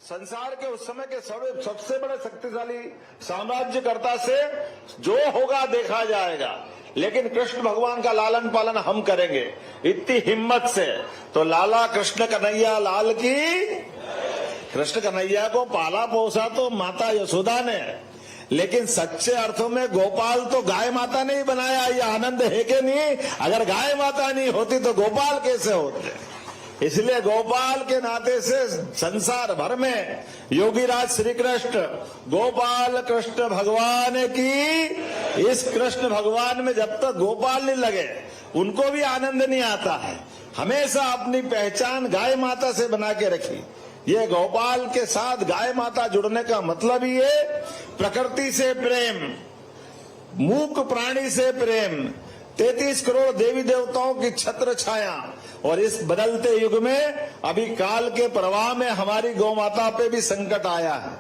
संसार के उस समय के सबसे बड़े शक्तिशाली साम्राज्यकर्ता से जो होगा देखा जाएगा, लेकिन कृष्ण भगवान का लालन पालन हम करेंगे इतनी हिम्मत से। तो लाला कृष्ण कन्हैया लाल की। कृष्ण कन्हैया को पाला पोसा तो माता यशोदा ने, लेकिन सच्चे अर्थों में गोपाल तो गाय माता ने ही बनाया। ये आनंद है कि नहीं? अगर गाय माता नहीं होती तो गोपाल कैसे होते? इसलिए गोपाल के नाते से संसार भर में योगीराज श्री कृष्ण गोपाल कृष्ण भगवान की। इस कृष्ण भगवान में जब तक गोपाल नहीं लगे उनको भी आनंद नहीं आता है। हमेशा अपनी पहचान गाय माता से बना के रखी। ये गोपाल के साथ गाय माता जुड़ने का मतलब ही है प्रकृति से प्रेम, मूक प्राणी से प्रेम, 33 करोड़ देवी देवताओं की छत्र छाया। और इस बदलते युग में अभी काल के प्रवाह में हमारी गौ माता पे भी संकट आया है।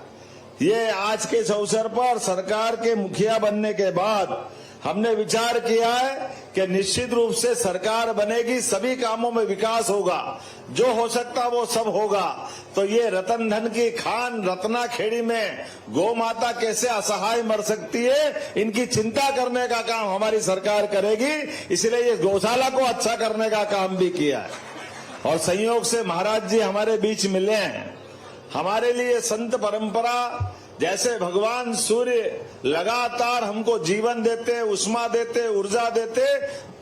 ये आज के इस अवसर पर सरकार के मुखिया बनने के बाद हमने विचार किया है कि निश्चित रूप से सरकार बनेगी, सभी कामों में विकास होगा, जो हो सकता वो सब होगा। तो ये रतन धन की खान रत्ना खेड़ी में गौ माता कैसे असहाय मर सकती है, इनकी चिंता करने का काम हमारी सरकार करेगी। इसलिए ये गौशाला को अच्छा करने का काम भी किया है। और संयोग से महाराज जी हमारे बीच मिले हैं। हमारे लिए संत परंपरा जैसे भगवान सूर्य लगातार हमको जीवन देते, उष्मा देते, ऊर्जा देते,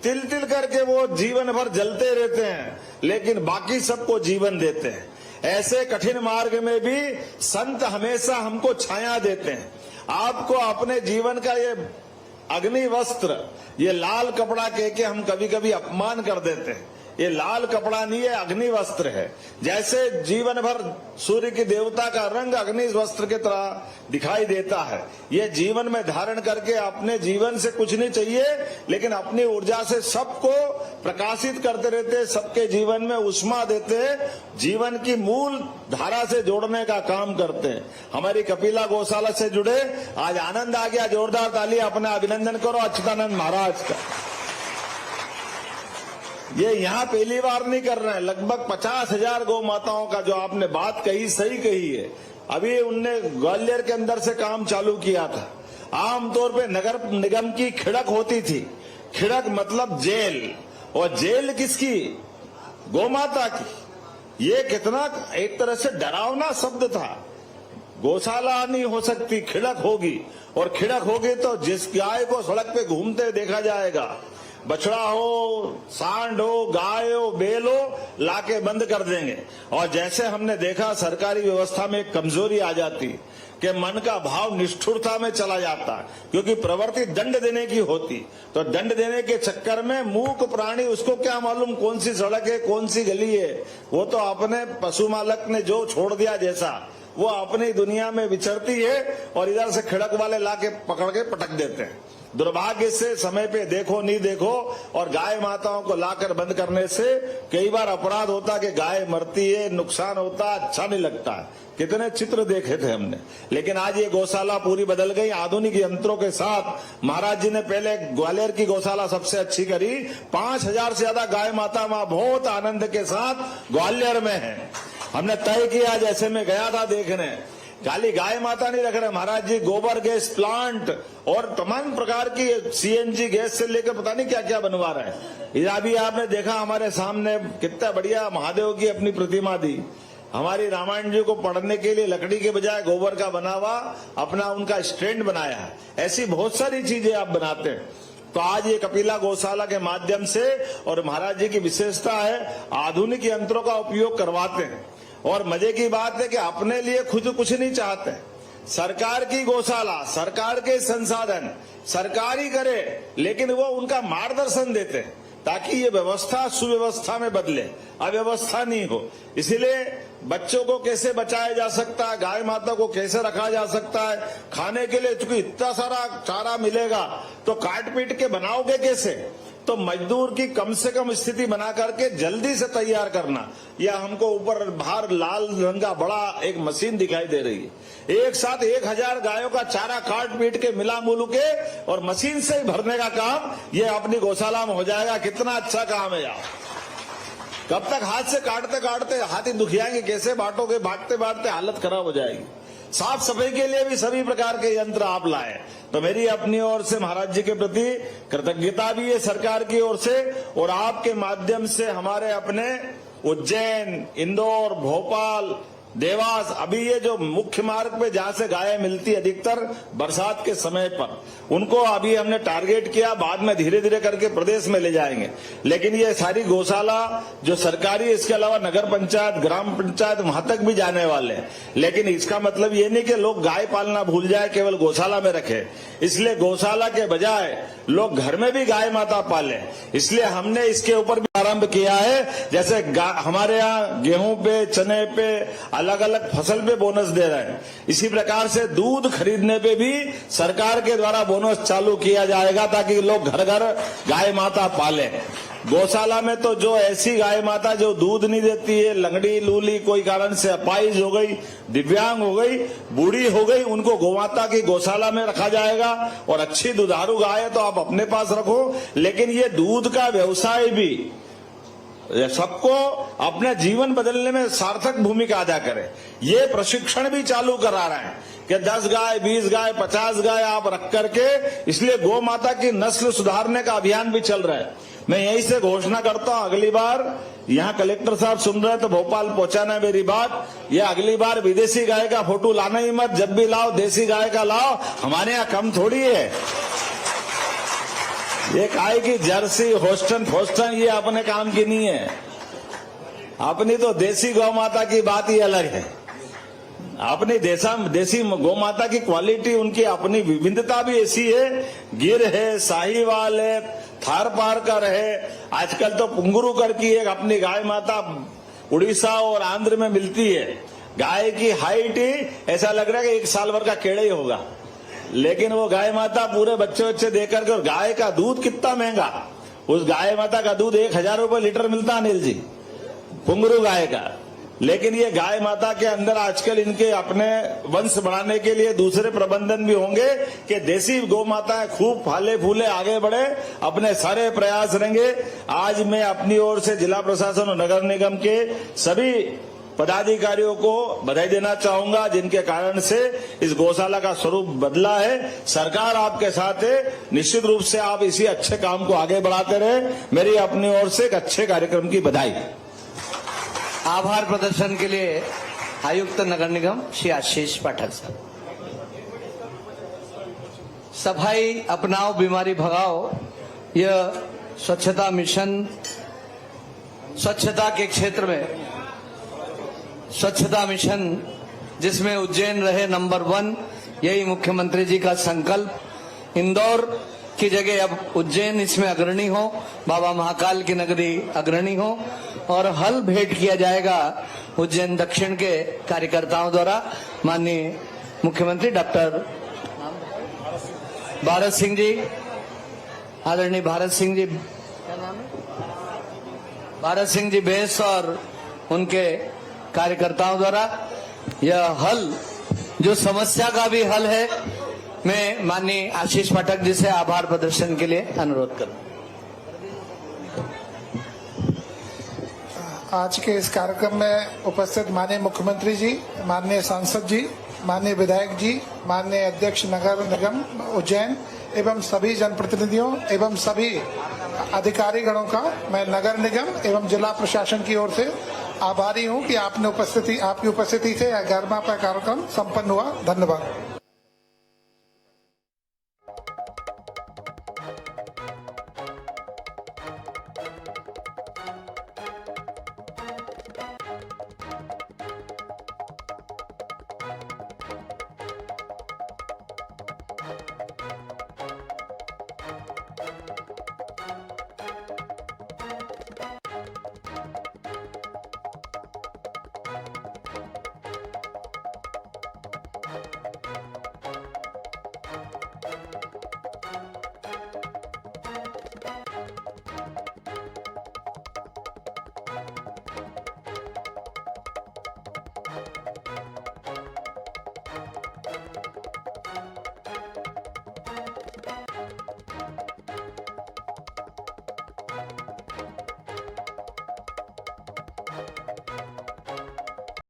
तिल तिल करके वो जीवन भर जलते रहते हैं, लेकिन बाकी सबको जीवन देते हैं। ऐसे कठिन मार्ग में भी संत हमेशा हमको छाया देते हैं। आपको अपने जीवन का ये अग्नि वस्त्र, ये लाल कपड़ा कह के हम कभी कभी अपमान कर देते हैं। ये लाल कपड़ा नहीं है, अग्नि वस्त्र है। जैसे जीवन भर सूर्य की देवता का रंग अग्नि वस्त्र की तरह दिखाई देता है। ये जीवन में धारण करके अपने जीवन से कुछ नहीं चाहिए, लेकिन अपनी ऊर्जा से सबको प्रकाशित करते रहते, सबके जीवन में उष्मा देते, जीवन की मूल धारा से जोड़ने का काम करते हैं। हमारी कपिला गौशाला से जुड़े आज आनंद आ गया। जोरदार ताली अपना अभिनंदन करो अच्युतानंद महाराज का। ये यहाँ पहली बार नहीं कर रहे हैं। लगभग 50,000 गौ माताओं का जो आपने बात कही सही कही है। अभी उनने ग्वालियर के अंदर से काम चालू किया था। आमतौर पे नगर निगम की खिड़क होती थी। खिड़क मतलब जेल, और जेल किसकी? गौ माता की। ये कितना एक तरह से डरावना शब्द था। गौशाला नहीं हो सकती, खिड़क होगी, और खिड़क होगी तो जिस गाय को सड़क पे घूमते देखा जाएगा, बछड़ा हो, सांड हो, गाय हो, बैल हो, लाके बंद कर देंगे। और जैसे हमने देखा सरकारी व्यवस्था में एक कमजोरी आ जाती कि मन का भाव निष्ठुरता में चला जाता, क्योंकि प्रवृत्ति दंड देने की होती। तो दंड देने के चक्कर में मूक प्राणी, उसको क्या मालूम कौन सी सड़क है, कौन सी गली है। वो तो अपने पशु मालक ने जो छोड़ दिया जैसा, वो अपनी दुनिया में विचरती है, और इधर से खिड़क वाले लाके पकड़ के पटक देते हैं। दुर्भाग्य से समय पे देखो नहीं देखो, और गाय माताओं को लाकर बंद करने से कई बार अपराध होता कि गाय मरती है, नुकसान होता, अच्छा नहीं लगता। कितने चित्र देखे थे हमने। लेकिन आज ये गौशाला पूरी बदल गई आधुनिक यंत्रों के साथ। महाराज जी ने पहले ग्वालियर की गौशाला सबसे अच्छी करी। 5,000 से ज्यादा गाय माता वहां बहुत आनंद के साथ ग्वालियर में है। हमने तय किया, जैसे मैं गया था देखने, खाली गाय माता नहीं रख रहे महाराज जी, गोबर गैस प्लांट और तमाम प्रकार की सीएनजी गैस से लेकर पता नहीं क्या क्या बनवा रहे हैं। इधर अभी आपने देखा हमारे सामने कितना बढ़िया महादेव की अपनी प्रतिमा दी। हमारी रामायण जी को पढ़ने के लिए लकड़ी के बजाय गोबर का बना हुआ अपना उनका स्टैंड बनाया है। ऐसी बहुत सारी चीजें आप बनाते हैं। तो आज ये कपिला गौशाला के माध्यम से, और महाराज जी की विशेषता है आधुनिक यंत्रों का उपयोग करवाते हैं। और मजे की बात है कि अपने लिए खुद कुछ नहीं चाहते। सरकार की गौशाला, सरकार के संसाधन सरकार ही करे, लेकिन वो उनका मार्गदर्शन देते हैं ताकि ये व्यवस्था सुव्यवस्था में बदले, अव्यवस्था नहीं हो। इसीलिए बच्चों को कैसे बचाया जा सकता है, गाय माता को कैसे रखा जा सकता है, खाने के लिए चूंकि इतना सारा चारा मिलेगा तो काट पीट के बनाओगे कैसे? तो मजदूर की कम से कम स्थिति बना करके जल्दी से तैयार करना। या हमको ऊपर बाहर लाल रंग का बड़ा एक मशीन दिखाई दे रही है। एक साथ 1000 गायों का चारा काट पीट के मिला मुलू के और मशीन से ही भरने का काम ये अपनी गौशाला में हो जाएगा। कितना अच्छा काम है यार। कब तक हाथ से काटते काटते हाथ ही दुखियाएंगे, कैसे बांटोगे, भागते भागते हालत खराब हो जाएगी। साफ सफाई के लिए भी सभी प्रकार के यंत्र आप लाए, तो मेरी अपनी ओर से महाराज जी के प्रति कृतज्ञता भी है सरकार की ओर से, और आपके माध्यम से हमारे अपने उज्जैन, इंदौर, भोपाल, देवास, अभी ये जो मुख्य मार्ग पे जहां से गायें मिलती अधिकतर बरसात के समय पर, उनको अभी हमने टारगेट किया, बाद में धीरे धीरे करके प्रदेश में ले जाएंगे। लेकिन ये सारी गौशाला जो सरकारी, इसके अलावा नगर पंचायत, ग्राम पंचायत, वहां तक भी जाने वाले हैं। लेकिन इसका मतलब ये नहीं कि लोग गाय पालना भूल जाए, केवल गौशाला में रखे। इसलिए गौशाला के बजाय लोग घर में भी गाय माता पाले, इसलिए हमने इसके ऊपर भी आरंभ किया है। जैसे हमारे यहाँ गेहूं पे, चने पे, अलग अलग फसल पे बोनस दे रहे हैं, इसी प्रकार से दूध खरीदने पे भी सरकार के द्वारा बोनस चालू किया जाएगा, ताकि लोग घर घर गाय माता पाले। गौशाला में तो जो ऐसी गाय माता जो दूध नहीं देती है, लंगड़ी लूली, कोई कारण से अपाहिज हो गई, दिव्यांग हो गई, बूढ़ी हो गई, उनको गौमाता की गौशाला में रखा जाएगा। और अच्छी दुधारू गाय है तो आप अपने पास रखो, लेकिन ये दूध का व्यवसाय भी सबको अपने जीवन बदलने में सार्थक भूमिका अदा करे। ये प्रशिक्षण भी चालू करा रहे हैं कि 10 गाय, 20 गाय, 50 गाय आप रख करके, इसलिए गौ माता की नस्ल सुधारने का अभियान भी चल रहा है। मैं यहीं से घोषणा करता हूं, अगली बार यहाँ कलेक्टर साहब सुन रहे तो भोपाल पहुंचाना मेरी बात, ये अगली बार विदेशी गाय का फोटो लाना ही मत, जब भी लाओ देसी गाय का लाओ, हमारे यहाँ कम थोड़ी है। ये गाय की जर्सी, होस्टन फोस्टन, ये अपने काम की नहीं है। अपनी तो देसी गौ माता की बात ही अलग है। अपनी देसी गौ माता की क्वालिटी, उनकी अपनी विविधता भी ऐसी है। गिर है, साहीवाल है, थार पारकर है, आजकल तो पुंगरूकर की एक अपनी गाय माता उड़ीसा और आंध्र में मिलती है। गाय की हाइट ही ऐसा लग रहा है कि 1 साल भर का केड़ा ही होगा, लेकिन वो गाय माता पूरे बच्चे देकर के, और गाय का दूध कितना महंगा, उस गाय माता का दूध 1000 रुपए लीटर मिलता अनिल जी, पुंगरू गाय का। लेकिन ये गाय माता के अंदर आजकल इनके अपने वंश बढ़ाने के लिए दूसरे प्रबंधन भी होंगे कि देसी गौ माता खूब फले फूले आगे बढ़े, अपने सारे प्रयास रहेंगे। आज मैं अपनी ओर से जिला प्रशासन और नगर निगम के सभी पदाधिकारियों को बधाई देना चाहूंगा, जिनके कारण से इस गौशाला का स्वरूप बदला है। सरकार आपके साथ है, निश्चित रूप से आप इसी अच्छे काम को आगे बढ़ाते रहे। मेरी अपनी ओर से एक अच्छे कार्यक्रम की बधाई। आभार प्रदर्शन के लिए आयुक्त नगर निगम श्री आशीष पाठक साहब। सफाई अपनाओ, बीमारी भगाओ, यह स्वच्छता मिशन, स्वच्छता के क्षेत्र में स्वच्छता मिशन जिसमें उज्जैन रहे नंबर 1, यही मुख्यमंत्री जी का संकल्प। इंदौर की जगह अब उज्जैन इसमें अग्रणी हो, बाबा महाकाल की नगरी अग्रणी हो, और हल भेंट किया जाएगा उज्जैन दक्षिण के कार्यकर्ताओं द्वारा। माननीय मुख्यमंत्री डॉक्टर भारत सिंह जी, आदरणीय भारत सिंह जी, क्या नाम है, भारत सिंह जी बेस और उनके कार्यकर्ताओं द्वारा यह हल, जो समस्या का भी हल है, मैं माननीय आशीष पाठक जी से आभार प्रदर्शन के लिए अनुरोध करूं। आज के इस कार्यक्रम में उपस्थित माननीय मुख्यमंत्री जी, माननीय सांसद जी, माननीय विधायक जी, माननीय अध्यक्ष नगर निगम उज्जैन एवं सभी जनप्रतिनिधियों एवं सभी अधिकारी गणों का मैं नगर निगम एवं जिला प्रशासन की ओर से आभारी हूं कि आपकी उपस्थिति से यह गरिमा का कार्यक्रम संपन्न हुआ। धन्यवाद।